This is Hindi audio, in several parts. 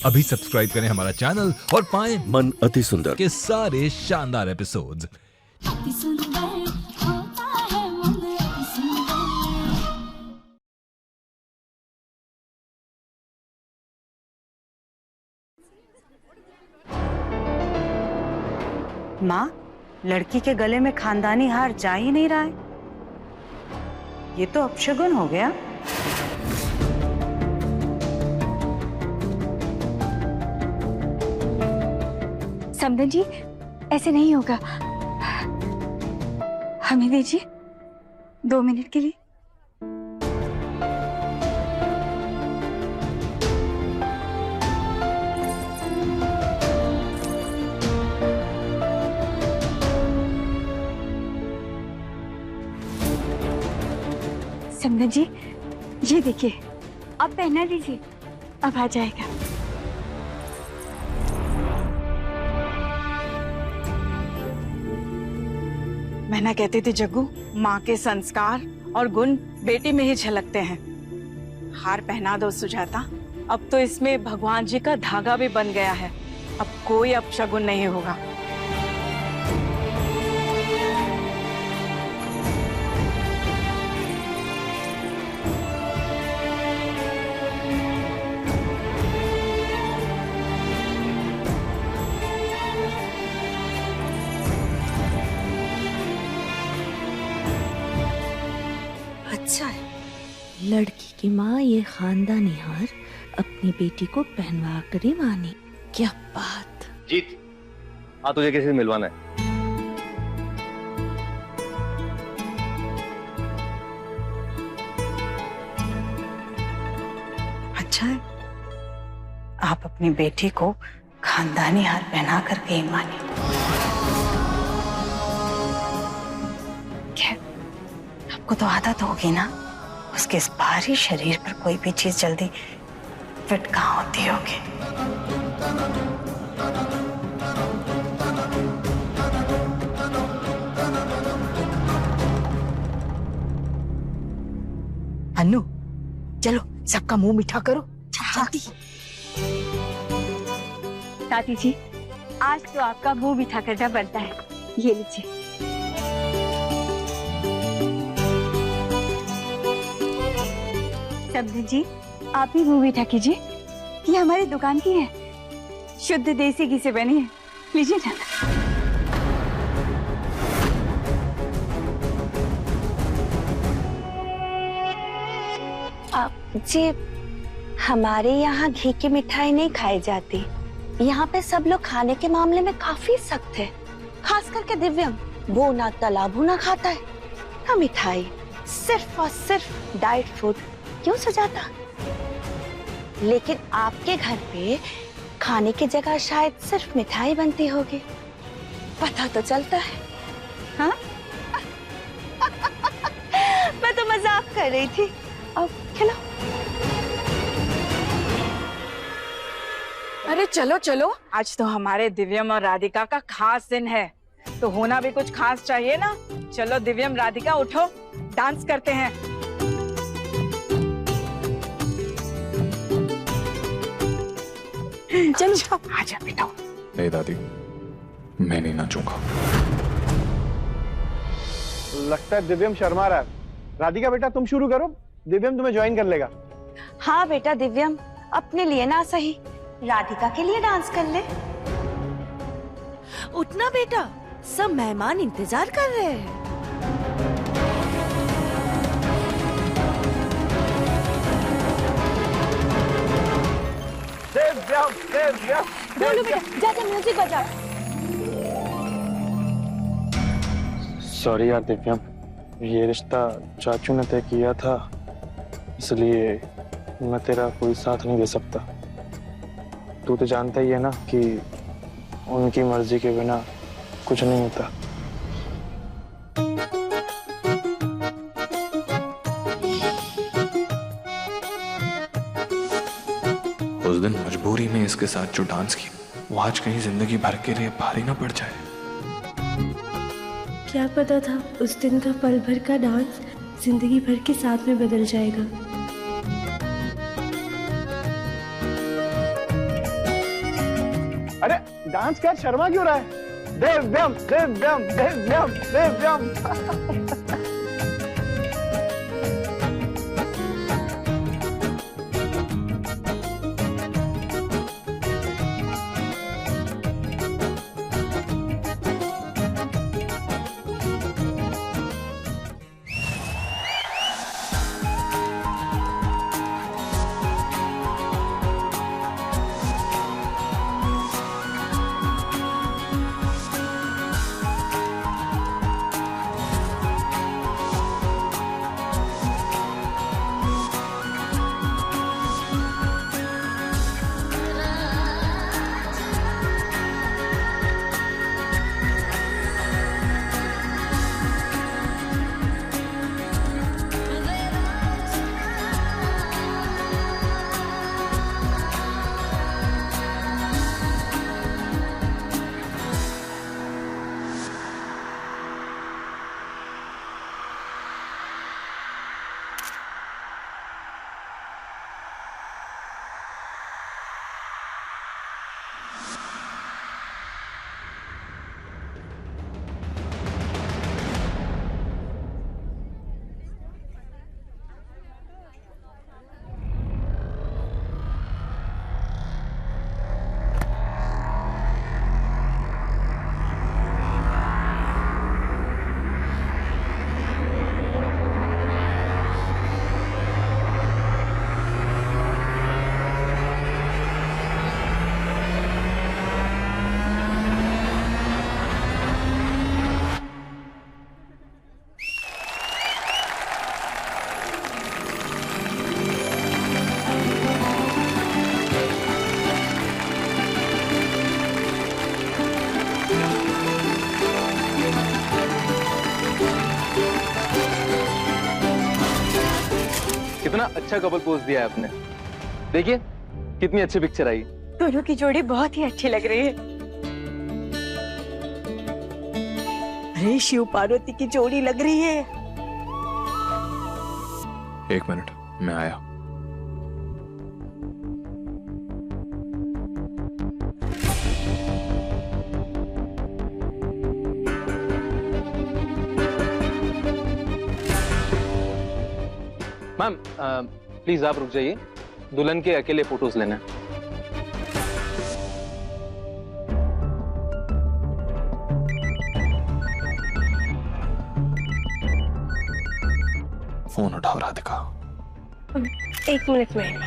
अभी सब्सक्राइब करें हमारा चैनल और पाएं मन अति सुंदर के सारे शानदार एपिसोड्स। अति सुंदर होता है मन अति सुंदर। माँ, लड़की के गले में खानदानी हार जा ही नहीं रहा है। ये तो अपशगुन हो गया। समधन जी, ऐसे नहीं होगा। हमें दीजिए 2 मिनट के लिए। समधन जी, ये देखिए, अब पहना दीजिए, अब आ जाएगा। मैं ना कहती थी जग्गू, माँ के संस्कार और गुण बेटी में ही झलकते हैं। हार पहना दो सुजाता। अब तो इसमें भगवान जी का धागा भी बन गया है। अब कोई अपशगुन नहीं होगा। अच्छा है, लड़की की माँ ये खानदानी हार अपनी बेटी को पहनवा कर ही मानी। क्या बात। जीत, हाँ तुझे किसी से मिलवाना है। अच्छा है, आप अपनी बेटी को खानदानी हार पहना करके ही मानी। आपको तो आदत होगी ना, उसके इस भारी शरीर पर कोई भी चीज जल्दी फिट कहाँ होती होगी। अन्नू, चलो सबका मुंह मीठा करो जल्दी। ताती जी, आज तो आपका मुंह मीठा करना बनता है। ये लीजिए। समधन जी, आप भी मुंह मीठा कीजिए। ये हमारी दुकान की है, शुद्ध देसी घी से बनी है। लीजिए ना। जी, हमारे यहाँ घी की मिठाई नहीं खाई जाती। यहाँ पे सब लोग खाने के मामले में काफी सख्त है, खास करके दिव्यम। वो ना तला भुना खाता है ना मिठाई, सिर्फ और सिर्फ डाइट फूड। क्यों सुजाता? लेकिन आपके घर पे खाने की जगह शायद सिर्फ मिठाई बनती होगी, पता तो चलता है। हाँ? मैं तो मजाक कर रही थी। अब खिलाओ। अरे चलो चलो, आज तो हमारे दिव्यम और राधिका का खास दिन है, तो होना भी कुछ खास चाहिए ना। चलो दिव्यम, राधिका उठो, डांस करते हैं। चलो आजा बेटा। नहीं दादी, मैं नहीं नाचूंगा। लगता है दिव्यम शर्मा रहा है। राधिका बेटा तुम शुरू करो, दिव्यम तुम्हें ज्वाइन कर लेगा। हाँ बेटा दिव्यम, अपने लिए ना सही, राधिका के लिए डांस कर ले। उठना बेटा, सब मेहमान इंतजार कर रहे हैं। दिव्यम, दिव्यम, बोलो बेटा, जाके म्यूजिक बजा। सॉरी यार दिव्यम, ये रिश्ता चाचू ने तय किया था, इसलिए मैं तेरा कोई साथ नहीं दे सकता। तू तो जानता ही है ना कि उनकी मर्जी के बिना कुछ नहीं होता। उस दिन मजबूरी में इसके साथ जो डांस की, वो आज कहीं जिंदगी भर के लिए भारी ना पड़ जाए। क्या पता था उस दिन का पल भर का डांस जिंदगी भर के साथ में बदल जाएगा। अरे डांस कर, शर्मा क्यों रहा है? दिव्यम दिव्यम दिव्यम दिव्यम। कितना अच्छा कपल पोज दिया है आपने। देखिए कितनी अच्छी पिक्चर आई। दोनों की जोड़ी बहुत ही अच्छी लग रही है। अरे शिव पार्वती की जोड़ी लग रही है। 1 मिनट, मैं आया। मैम प्लीज आप रुक जाइए, दुल्हन के अकेले फोटोज लेने हैं। फोन उठाओ राधिका। 1 मिनट में।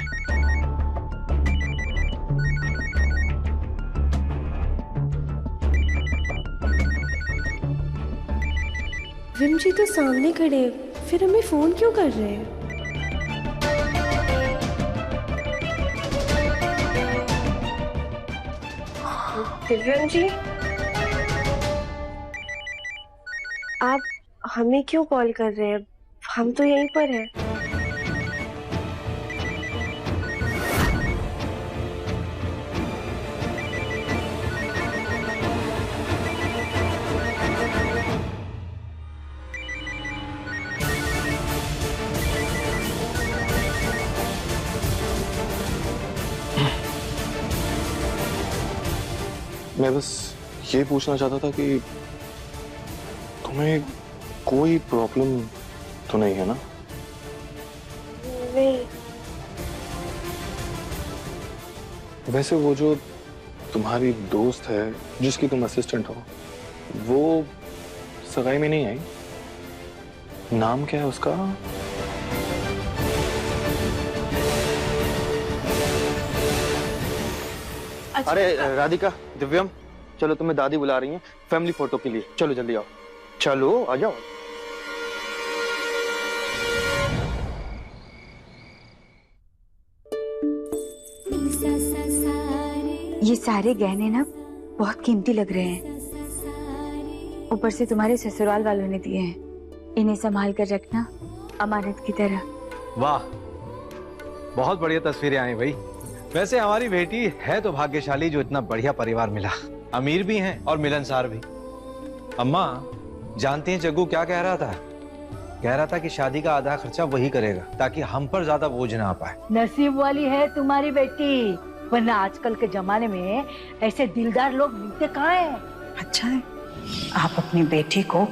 विम जी तो सामने खड़े हैं, फिर हमें फोन क्यों कर रहे हैं? दिव्यम जी, आप हमें क्यों कॉल कर रहे हैं? हम तो यहीं पर हैं। मैं बस ये पूछना चाहता था कि तुम्हें कोई प्रॉब्लम तो नहीं है ना? नहीं। वैसे वो जो तुम्हारी दोस्त है जिसकी तुम असिस्टेंट हो, वो सगाई में नहीं आई? नाम क्या है उसका? अरे राधिका, दिव्यम, चलो तुम्हें दादी बुला रही हैं फैमिली फोटो के लिए। चलो जल्दी आओ, चलो आ जाओ। ये सारे गहने ना बहुत कीमती लग रहे हैं, ऊपर से तुम्हारे ससुराल वालों ने दिए हैं। इन्हें संभाल कर रखना अमानत की तरह। वाह, बहुत बढ़िया तस्वीरें आई भाई। वैसे हमारी बेटी है तो भाग्यशाली जो इतना बढ़िया परिवार मिला, अमीर भी हैं और मिलनसार भी। अम्मा जानती हैं जग्गू क्या कह रहा था? कह रहा था कि शादी का आधा खर्चा वही करेगा ताकि हम पर ज्यादा बोझ ना आ पाए। नसीब वाली है तुम्हारी बेटी, वरना आजकल के जमाने में ऐसे दिलदार लोग मिलते कहाँ हैं? अच्छा है आप अपनी बेटी को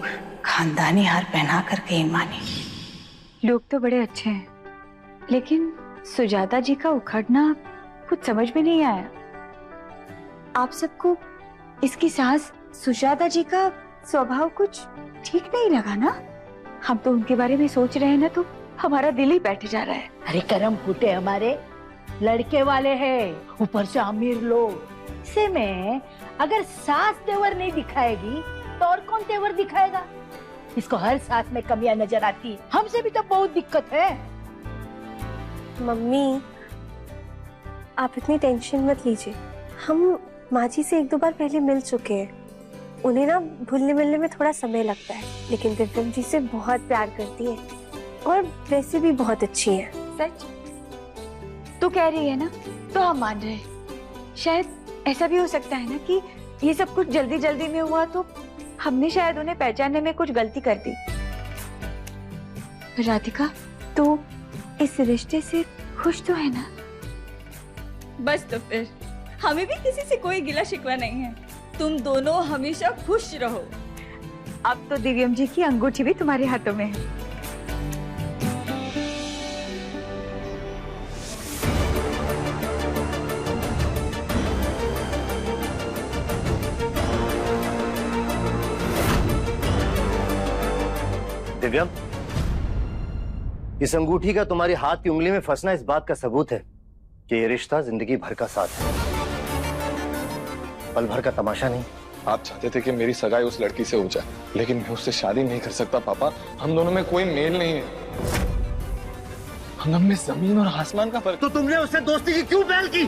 खानदानी हार पहना करके ही मानी। लोग तो बड़े अच्छे हैं, लेकिन सुजाता जी का उखड़ना कुछ समझ में नहीं आया। आप सबको इसकी सास सुजाता जी का स्वभाव कुछ ठीक नहीं लगा ना? हम तो उनके बारे में सोच रहे हैं ना, तो हमारा दिल ही बैठ जा रहा है। अरे करम फूटे हमारे, लड़के वाले हैं, ऊपर से अमीर लोग। से में अगर सास तेवर नहीं दिखाएगी तो और कौन तेवर दिखाएगा? इसको हर सास में कमियां नजर आती, हमसे भी तो बहुत दिक्कत है। मम्मी आप इतनी टेंशन मत लीजिए, हम माँ जी से 1-2 बार पहले मिल चुके हैं। उन्हें ना भूलने मिलने में थोड़ा समय लगता है, लेकिन दिव्यम जी से बहुत प्यार करती है और वैसे भी बहुत अच्छी है। सच तू कह रही है ना, तो हम मान रहे हैं। शायद ऐसा भी हो सकता है ना कि ये सब कुछ जल्दी जल्दी में हुआ, तो हमने शायद उन्हें पहचानने में कुछ गलती कर दी। राधिका तो इस रिश्ते से खुश तो है ना? बस तो फिर हमें भी किसी से कोई गिला शिकवा नहीं है। तुम दोनों हमेशा खुश रहो। अब तो दिव्यम जी की अंगूठी भी तुम्हारे हाथों में है। दिव्यम, इस अंगूठी का तुम्हारी हाथ की उंगली में फंसना इस बात का सबूत है कि ये रिश्ता जिंदगी भर का साथ है, पल भर का तमाशा नहीं। आप चाहते थे कि मेरी सगाई उस लड़की से हो जाए, लेकिन मैं उससे शादी नहीं कर सकता पापा। हम दोनों में कोई मेल नहीं है, हम में जमीन और आसमान का फर्क। तो तुमने उससे दोस्ती की क्यों पहल की?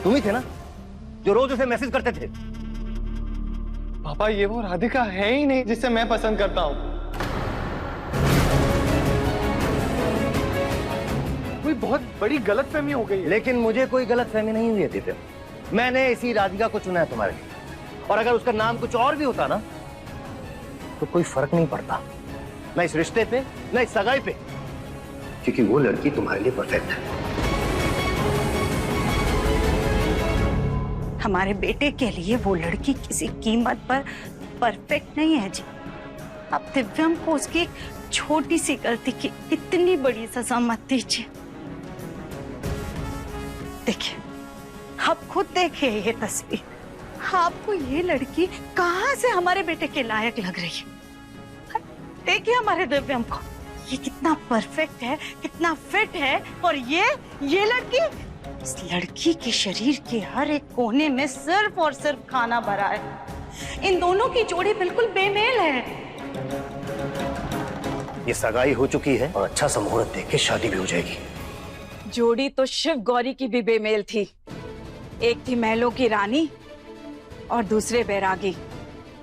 तुम ही थे ना जो रोज उसे मैसेज करते थे। पापा ये वो राधिका है ही नहीं जिसे मैं पसंद करता हूँ। कोई बहुत बड़ी गलतफहमी हो गई है। लेकिन मुझे कोई गलतफहमी नहीं हुई है दिव्यम, मैंने इसी राधिका को चुना है तुम्हारे लिए। और अगर उसका नाम कुछ और भी होता ना तो कोई फर्क नहीं पड़ता, न इस रिश्ते पे न इस सगाई पे, क्योंकि वो लड़की तुम्हारे लिए परफेक्ट है। हमारे बेटे के लिए वो लड़की किसी कीमत पर परफेक्ट नहीं है जी। अब दिव्यम को उसकी एक छोटी सी गलती की इतनी बड़ी सजा मत दीजिए। देखिए, आप खुद देखिए ये तस्वीर, आपको ये लड़की कहाँ से हमारे बेटे के लायक लग रही है? देखिए हमारे दिव्यम को, ये कितना परफेक्ट है, कितना फिट है, और ये लड़की, इस लड़की के शरीर के हर एक कोने में सिर्फ और सिर्फ खाना भरा है। इन दोनों की जोड़ी बिल्कुल बेमेल है। ये सगाई हो चुकी है और अच्छा सा मुहूर्त देख के शादी भी हो जाएगी। जोड़ी तो शिव गौरी की भी बेमेल थी। एक थी महलों की रानी और दूसरे बैरागी,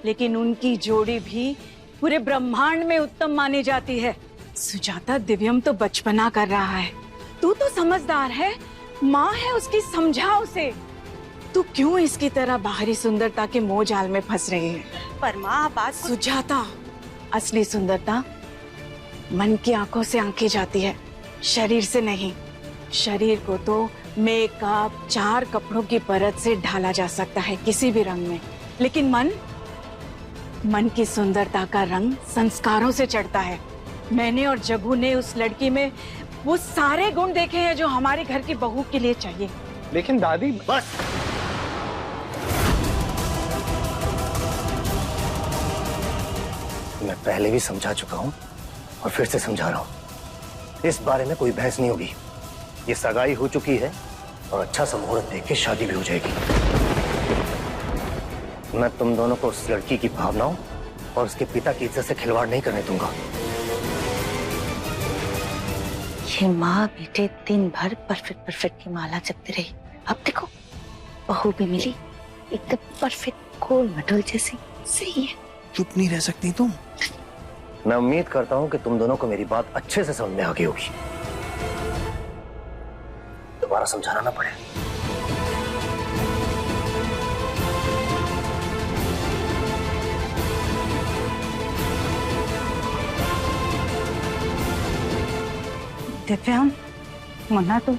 लेकिन उनकी जोड़ी भी पूरे ब्रह्मांड में उत्तम मानी जाती है। सुजाता दिव्यम तो बचपना कर रहा है, तू तो समझदार है, माँ है उसकी, समझा उसे। तू क्यों इसकी तरह बाहरी सुंदरता के मोह जाल में फंस रही है? पर माँ बात सुजाता, असली सुंदरता मन की आंखों से आंकी जाती है, शरीर से नहीं। शरीर को तो मेकअप, 4 कपड़ों की परत से ढाला जा सकता है किसी भी रंग में, लेकिन मन की सुंदरता का रंग संस्कारों से चढ़ता है। मैंने और जग्गू ने उस लड़की में वो सारे गुण देखे हैं जो हमारे घर की बहू के लिए चाहिए। लेकिन दादी, बस मैं पहले भी समझा चुका हूं और फिर से समझा रहा हूं, इस बारे में कोई बहस नहीं होगी। ये सगाई हो चुकी है और अच्छा सा मुहूर्त देख के शादी भी हो जाएगी। मैं तुम दोनों को उस लड़की की भावनाओं और उसके पिता की इज्जत से खिलवाड़ नहीं करने दूंगा। ये माँ बेटे दिन भर परफेक्ट की माला जपती रही, अब देखो बहू भी मिली, एकदम परफेक्ट गोल मटोल जैसी। सही है। चुप नहीं रह सकती तुम? मैं उम्मीद करता हूं कि तुम दोनों को मेरी बात अच्छे से समझ में आ गई होगी, दोबारा समझाना ना पड़े। दिव्यम, मुन्ना तो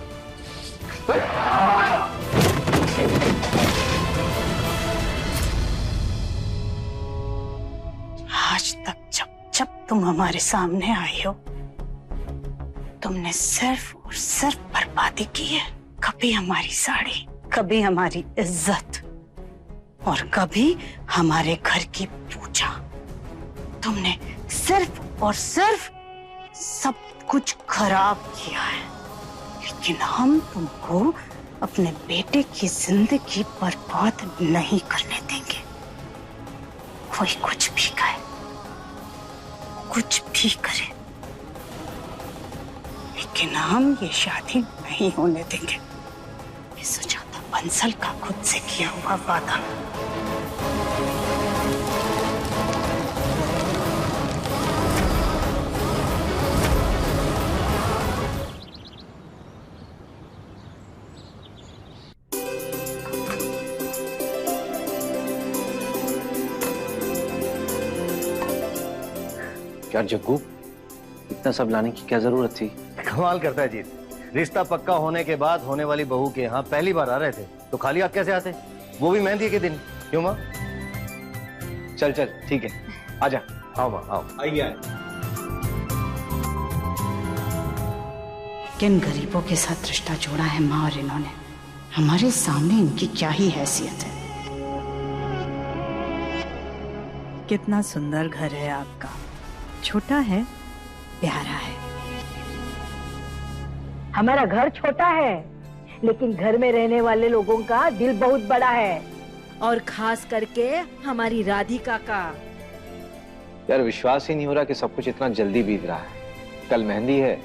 आज तक जब जब तुम हमारे सामने आई हो तुमने सिर्फ और सिर्फ बर्बादी की है। कभी हमारी साड़ी, कभी हमारी इज्जत और कभी हमारे घर की पूजा। तुमने सिर्फ और सिर्फ सब कुछ खराब किया है, लेकिन हम तुमको अपने बेटे की जिंदगी बर्बाद नहीं करने देंगे। कोई कुछ भी कहे, कुछ भी करे, लेकिन हम ये शादी नहीं होने देंगे। ये सुजाता बंसल का खुद से किया हुआ वादा। क्या जग्गू, इतना सब लाने की क्या जरूरत थी? कमाल करता है जीत। रिश्ता पक्का होने के बाद होने वाली बहू के यहाँ पहली बार आ रहे थे तो खाली हाथ कैसे आते, वो भी मेहंदी के दिन। क्यों माँ? चल चल ठीक है, आजा। आओ माँ आओ। आइए। किन गरीबों के साथ रिश्ता जोड़ा है माँ और इन्होंने। हमारे सामने इनकी क्या ही हैसियत है। कितना सुंदर घर है आपका, छोटा है, प्यारा है। हमारा घर छोटा है लेकिन घर में रहने वाले लोगों का दिल बहुत बड़ा है, और खास करके हमारी राधिका का। यार विश्वास ही नहीं हो रहा कि सब कुछ इतना जल्दी बीत रहा है। कल मेहंदी है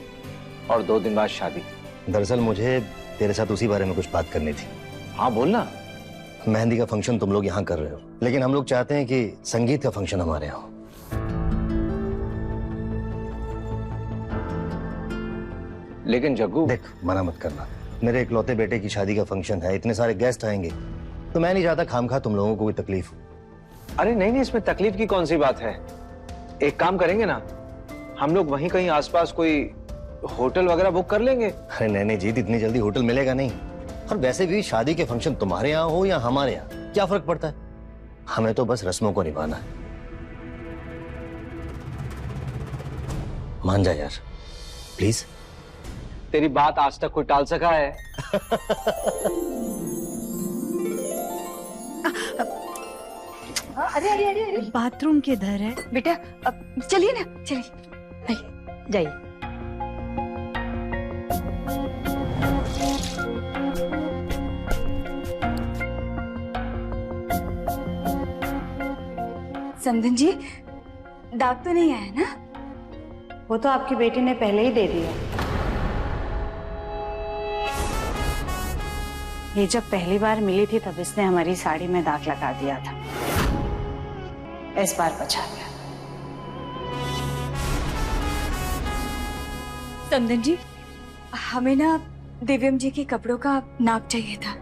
और 2 दिन बाद शादी। दरअसल मुझे तेरे साथ उसी बारे में कुछ बात करनी थी। हाँ बोलना। मेहंदी का फंक्शन तुम लोग यहाँ कर रहे हो, लेकिन हम लोग चाहते हैं कि संगीत का फंक्शन हमारे यहाँ हो। लेकिन जग्गू देख, मना मत करना। मेरे इकलौते बेटे की शादी का फंक्शन है, इतने सारे गेस्ट आएंगे, तो मैं नहीं चाहता खामखा तुम लोगों को कोई तकलीफ हो। अरे नहीं नहीं, इसमें तकलीफ की कौन सी बात है। एक काम करेंगे ना, हम लोग वहीं कहीं आसपास कोई होटल वगैरह बुक कर लेंगे। अरे नहीं नहीं जीत, इतनी जल्दी होटल मिलेगा नहीं। और वैसे भी शादी के फंक्शन तुम्हारे यहाँ हो या हमारे यहाँ, क्या फर्क पड़ता है। हमें तो बस रस्मों को निभाना है। मान जा यार प्लीज। तेरी बात आज तक कोई टाल सका है? अरे अरे अरे बाथरूम किधर है बेटा? अब चलिए ना, चलिए जाइए। समधन जी, दाग तो नहीं आया ना? वो तो आपकी बेटी ने पहले ही दे दिया। ये जब पहली बार मिली थी तब इसने हमारी साड़ी में दाग लगा दिया था। इस बार बचा गया। समधन जी, हमें ना दिव्यम जी के कपड़ों का नाप चाहिए था।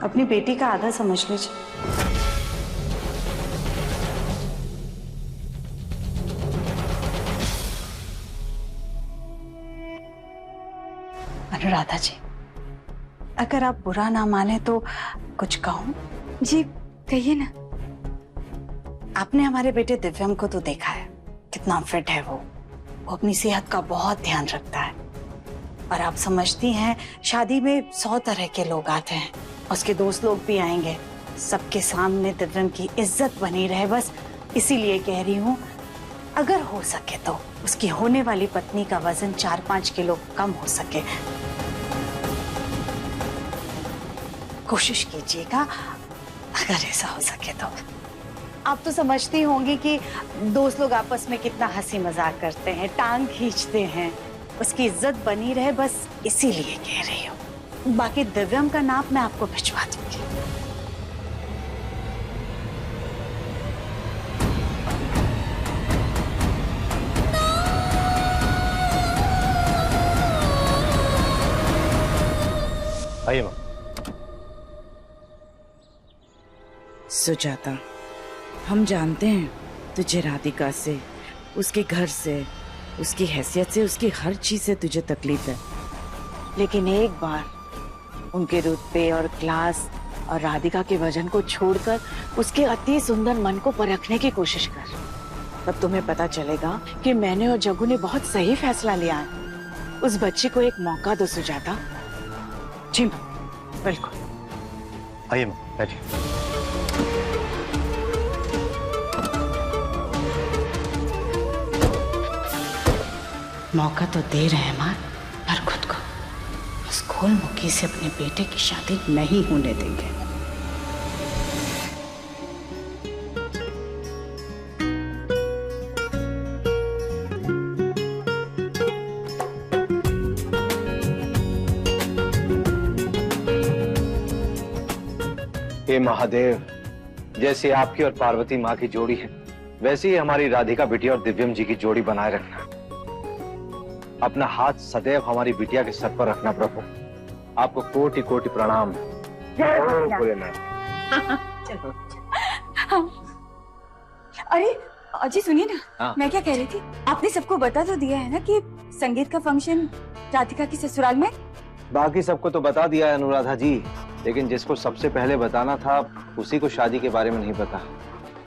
अपनी बेटी का आधा समझ लीजिए। अनुराधा जी, अगर आप बुरा ना माने तो कुछ कहूं? जी कहिए ना। आपने हमारे बेटे दिव्यम को तो देखा है, कितना फिट है वो अपनी सेहत का बहुत ध्यान रखता है। और आप समझती हैं शादी में 100 तरह के लोग आते हैं, उसके दोस्त लोग भी आएंगे। सबके सामने दिव्यम की इज्जत बनी रहे, बस इसीलिए कह रही हूँ अगर हो सके तो उसकी होने वाली पत्नी का वजन 4-5 किलो कम हो सके, कोशिश कीजिएगा अगर ऐसा हो सके तो। आप तो समझती होंगी कि दोस्त लोग आपस में कितना हंसी मजाक करते हैं, टांग खींचते हैं। उसकी इज्जत बनी रहे, बस इसीलिए कह रही हूँ। बाकी दिव्यम का नाप मैं आपको भिजवा दूंगी। आइए माँ। सुजाता, हम जानते हैं तुझे राधिका से, उसके घर से उसकी हैसियत से, उसकी हर चीज से तुझे तकलीफ है। लेकिन एक बार उनके रुतबे और क्लास और राधिका के वजन को छोड़कर उसके अति सुंदर मन को परखने की कोशिश कर। तब तुम्हें पता चलेगा कि मैंने और जग्गू ने बहुत सही फैसला लिया है। उस बच्ची को एक मौका दो सुजाता। जी मां, बिल्कुल। आइए मां, बैठिए। मौका तो दे रहे हैं माँ, पर खुद को उस खोल मुखी से अपने बेटे की शादी नहीं होने देंगे। हे महादेव, जैसे आपकी और पार्वती माँ की जोड़ी है, वैसे ही हमारी राधिका बिटिया और दिव्यम जी की जोड़ी बनाए रखना। अपना हाथ सदैव हमारी बिटिया के सर पर रखना प्रभु। आपको कोटि कोटि प्रणाम। अरे अजी सुनिए ना, हाँ। मैं क्या कह रही थी, आपने सबको बता तो दिया है ना कि संगीत का फंक्शन राधिका की ससुराल में? बाकी सबको तो बता दिया है अनुराधा जी, लेकिन जिसको सबसे पहले बताना था उसी को शादी के बारे में नहीं पता।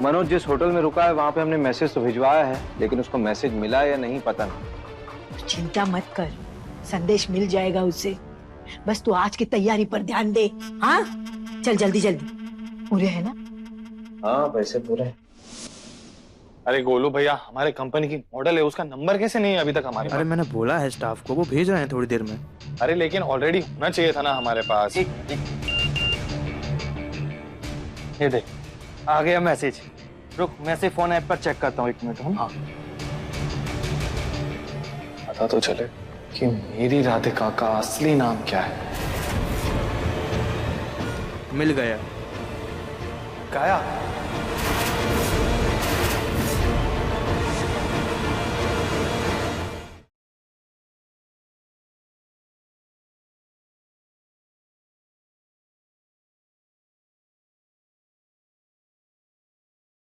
मनोज जिस होटल में रुका है वहां पे हमने मैसेज तो भिजवाया है, लेकिन उसको मैसेज मिला या नहीं पता नहीं। चिंता मत कर, संदेश मिल जाएगा उसे। बस तू आज की तैयारी पर ध्यान दे। हाँ चल जल्दी जल्दी। पूरे है ना? हाँ पैसे पूरे हैं। अरे गोलू भैया, हमारे कंपनी की मॉडल है, उसका नंबर कैसे नहीं है अभी तक हमारे पास? अरे मैंने बोला है स्टाफ को, वो भेज रहे हैं थोड़ी देर में। अरे लेकिन ऑलरेडी होना चाहिए था ना हमारे पास। ये देख, आ गया मैसेज। रुक, मैं से फोन ऐप पर चेक करता हूँ, 1 मिनट। हाँ, पता तो चले कि मेरी राधिका का असली नाम क्या है। मिल गया। काया